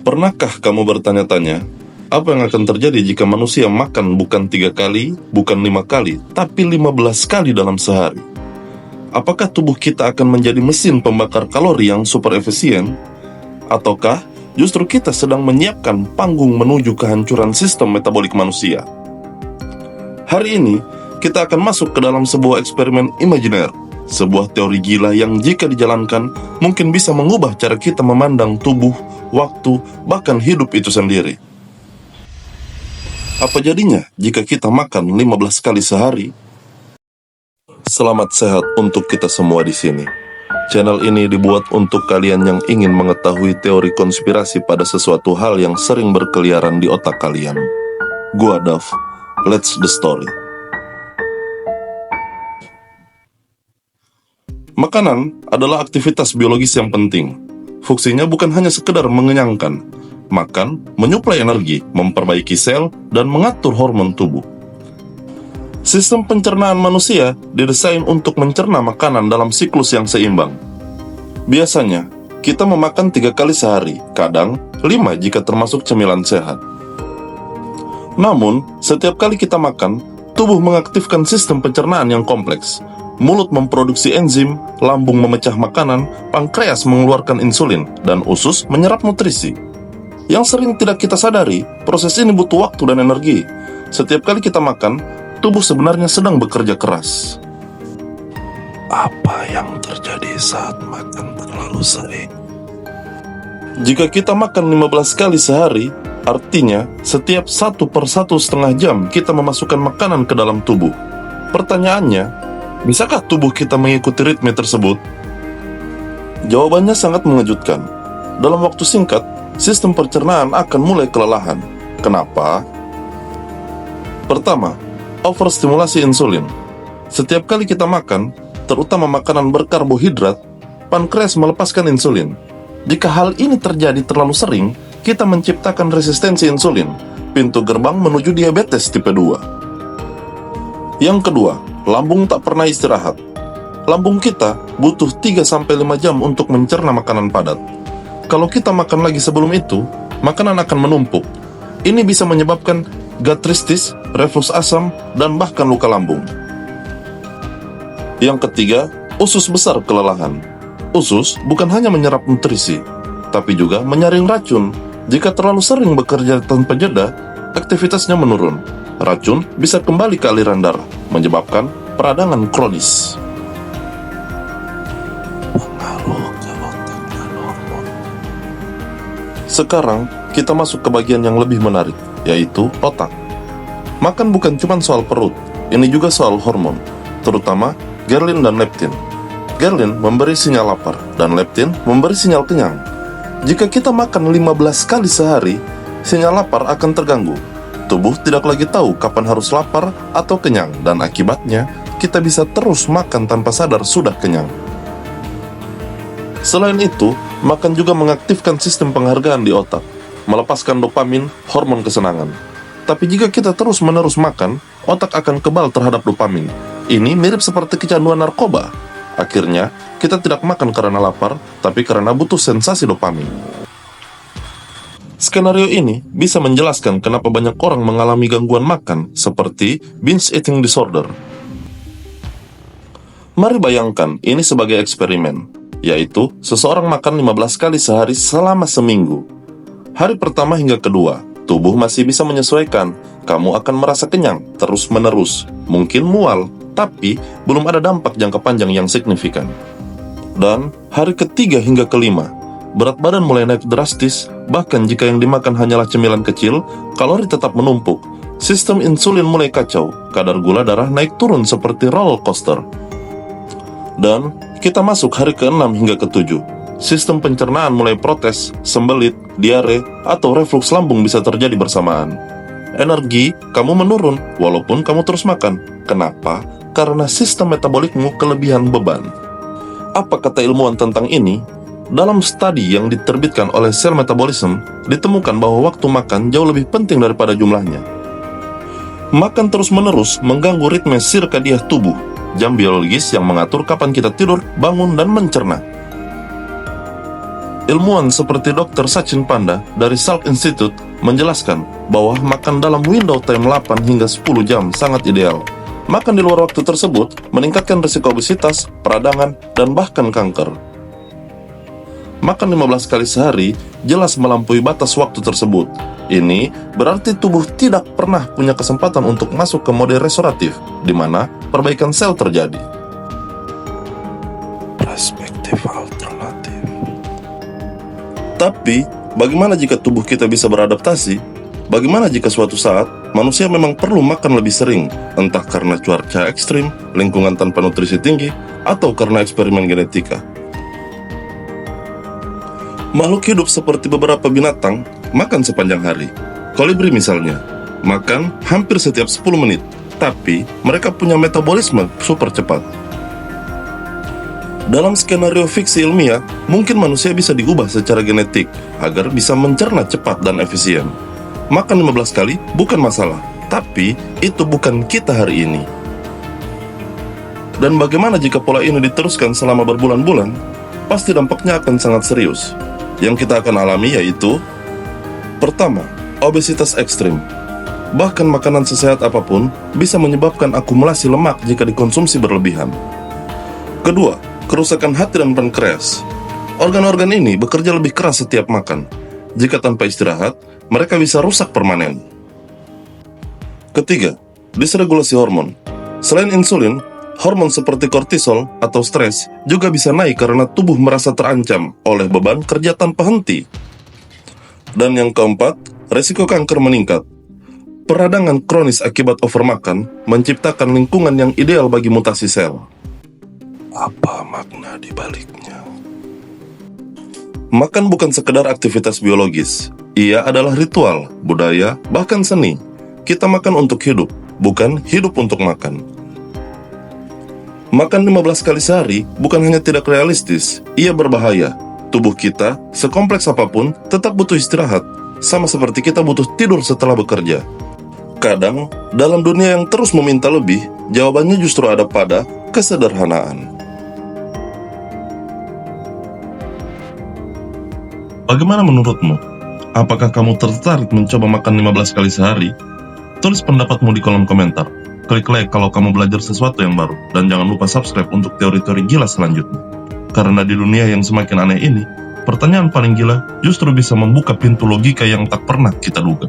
Pernahkah kamu bertanya-tanya, apa yang akan terjadi jika manusia makan bukan 3 kali, bukan 5 kali, tapi 15 kali dalam sehari? Apakah tubuh kita akan menjadi mesin pembakar kalori yang super efisien? Ataukah justru kita sedang menyiapkan panggung menuju kehancuran sistem metabolik manusia? Hari ini, kita akan masuk ke dalam sebuah eksperimen imajiner, sebuah teori gila yang jika dijalankan, mungkin bisa mengubah cara kita memandang tubuh, waktu, bahkan hidup itu sendiri. Apa jadinya jika kita makan 15 kali sehari? Selamat sehat untuk kita semua di sini. Channel ini dibuat untuk kalian yang ingin mengetahui teori konspirasi pada sesuatu hal yang sering berkeliaran di otak kalian. Gua Dav, let's the story. Makanan adalah aktivitas biologis yang penting. Fungsinya bukan hanya sekedar mengenyangkan. Makan, menyuplai energi, memperbaiki sel, dan mengatur hormon tubuh. Sistem pencernaan manusia didesain untuk mencerna makanan dalam siklus yang seimbang. Biasanya, kita memakan 3 kali sehari, kadang 5 jika termasuk cemilan sehat. Namun, setiap kali kita makan, tubuh mengaktifkan sistem pencernaan yang kompleks. Mulut memproduksi enzim, lambung memecah makanan, pankreas mengeluarkan insulin, dan usus menyerap nutrisi. Yang sering tidak kita sadari, proses ini butuh waktu dan energi. Setiap kali kita makan, tubuh sebenarnya sedang bekerja keras. Apa yang terjadi saat makan terlalu sering? Jika kita makan 15 kali sehari, artinya setiap 1/1,5 jam kita memasukkan makanan ke dalam tubuh. Pertanyaannya, bisakah tubuh kita mengikuti ritme tersebut? Jawabannya sangat mengejutkan. Dalam waktu singkat, sistem pencernaan akan mulai kelelahan. Kenapa? Pertama, overstimulasi insulin. Setiap kali kita makan, terutama makanan berkarbohidrat, pankreas melepaskan insulin. Jika hal ini terjadi terlalu sering, kita menciptakan resistensi insulin, pintu gerbang menuju diabetes tipe 2. Yang kedua, lambung tak pernah istirahat. Lambung kita butuh 3-5 jam untuk mencerna makanan padat. Kalau kita makan lagi sebelum itu, makanan akan menumpuk. Ini bisa menyebabkan gastritis, reflux asam, dan bahkan luka lambung. Yang ketiga, usus besar kelelahan. Usus bukan hanya menyerap nutrisi, tapi juga menyaring racun. Jika terlalu sering bekerja tanpa jeda, aktivitasnya menurun. Racun bisa kembali ke aliran darah, menyebabkan peradangan kronis. Pengaruh ke otak dan hormon. Sekarang, kita masuk ke bagian yang lebih menarik, yaitu otak. Makan bukan cuma soal perut, ini juga soal hormon, terutama ghrelin dan leptin. Ghrelin memberi sinyal lapar, dan leptin memberi sinyal kenyang. Jika kita makan 15 kali sehari, sinyal lapar akan terganggu. Tubuh tidak lagi tahu kapan harus lapar atau kenyang, dan akibatnya, kita bisa terus makan tanpa sadar sudah kenyang. Selain itu, makan juga mengaktifkan sistem penghargaan di otak, melepaskan dopamin, hormon kesenangan. Tapi jika kita terus-menerus makan, otak akan kebal terhadap dopamin. Ini mirip seperti kecanduan narkoba. Akhirnya, kita tidak makan karena lapar, tapi karena butuh sensasi dopamin. Skenario ini bisa menjelaskan kenapa banyak orang mengalami gangguan makan, seperti binge eating disorder. Mari bayangkan ini sebagai eksperimen, yaitu seseorang makan 15 kali sehari selama seminggu. Hari pertama hingga kedua, tubuh masih bisa menyesuaikan. Kamu akan merasa kenyang terus-menerus, mungkin mual, tapi belum ada dampak jangka panjang yang signifikan. Dan hari ketiga hingga kelima, berat badan mulai naik drastis, bahkan jika yang dimakan hanyalah cemilan kecil, kalori tetap menumpuk. Sistem insulin mulai kacau, kadar gula darah naik turun seperti roller coaster. Dan kita masuk hari ke-6 hingga ke-7. Sistem pencernaan mulai protes, sembelit, diare, atau refluks lambung bisa terjadi bersamaan. Energi kamu menurun, walaupun kamu terus makan. Kenapa? Karena sistem metabolikmu kelebihan beban. Apa kata ilmuwan tentang ini? Dalam studi yang diterbitkan oleh Cell Metabolism, ditemukan bahwa waktu makan jauh lebih penting daripada jumlahnya. Makan terus-menerus mengganggu ritme sirkadiah tubuh, jam biologis yang mengatur kapan kita tidur, bangun, dan mencerna. Ilmuwan seperti Dr. Sachin Panda dari Salk Institute menjelaskan bahwa makan dalam window time 8 hingga 10 jam sangat ideal. Makan di luar waktu tersebut meningkatkan risiko obesitas, peradangan, dan bahkan kanker. Makan 15 kali sehari jelas melampaui batas waktu tersebut. Ini berarti tubuh tidak pernah punya kesempatan untuk masuk ke mode restoratif, di mana perbaikan sel terjadi. Perspektif alternatif. Tapi, bagaimana jika tubuh kita bisa beradaptasi? Bagaimana jika suatu saat manusia memang perlu makan lebih sering, entah karena cuaca ekstrim, lingkungan tanpa nutrisi tinggi, atau karena eksperimen genetika? Makhluk hidup seperti beberapa binatang makan sepanjang hari. Kolibri misalnya, makan hampir setiap 10 menit, tapi mereka punya metabolisme super cepat. Dalam skenario fiksi ilmiah, mungkin manusia bisa diubah secara genetik agar bisa mencerna cepat dan efisien. Makan 15 kali bukan masalah, tapi itu bukan kita hari ini. Dan bagaimana jika pola ini diteruskan selama berbulan-bulan? Pasti dampaknya akan sangat serius. Yang kita akan alami yaitu: pertama, obesitas ekstrim. Bahkan makanan sesehat apapun bisa menyebabkan akumulasi lemak jika dikonsumsi berlebihan. Kedua, kerusakan hati dan pankreas. Organ-organ ini bekerja lebih keras setiap makan. Jika tanpa istirahat, mereka bisa rusak permanen. Ketiga, disregulasi hormon. Selain insulin, hormon seperti kortisol atau stres juga bisa naik karena tubuh merasa terancam oleh beban kerja tanpa henti. Dan yang keempat, resiko kanker meningkat. Peradangan kronis akibat overmakan menciptakan lingkungan yang ideal bagi mutasi sel. Apa makna di baliknya? Makan bukan sekedar aktivitas biologis. Ia adalah ritual, budaya, bahkan seni. Kita makan untuk hidup, bukan hidup untuk makan. Makan 15 kali sehari bukan hanya tidak realistis, ia berbahaya. Tubuh kita, sekompleks apapun, tetap butuh istirahat, sama seperti kita butuh tidur setelah bekerja. Kadang, dalam dunia yang terus meminta lebih, jawabannya justru ada pada kesederhanaan. Bagaimana menurutmu? Apakah kamu tertarik mencoba makan 15 kali sehari? Tulis pendapatmu di kolom komentar. Klik like kalau kamu belajar sesuatu yang baru. Dan jangan lupa subscribe untuk teori-teori gila selanjutnya. Karena di dunia yang semakin aneh ini, pertanyaan paling gila justru bisa membuka pintu logika yang tak pernah kita duga.